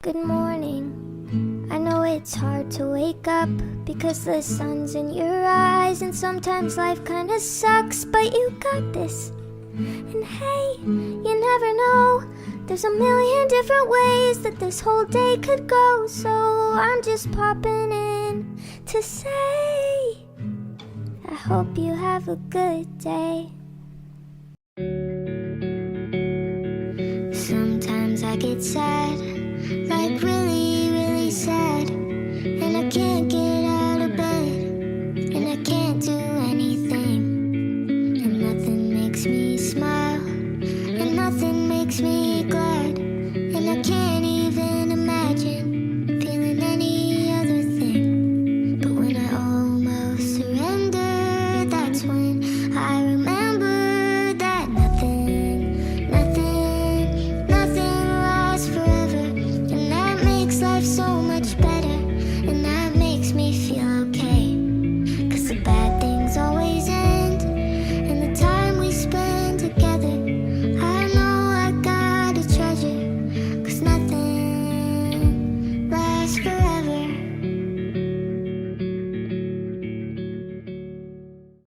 Good morning. I know it's hard to wake up because the sun's in your eyes, and sometimes life kinda sucks, but you got this. And hey, you never know, there's a million different ways that this whole day could go. So I'm just popping in to say I hope you have a good day. Sometimes I get sad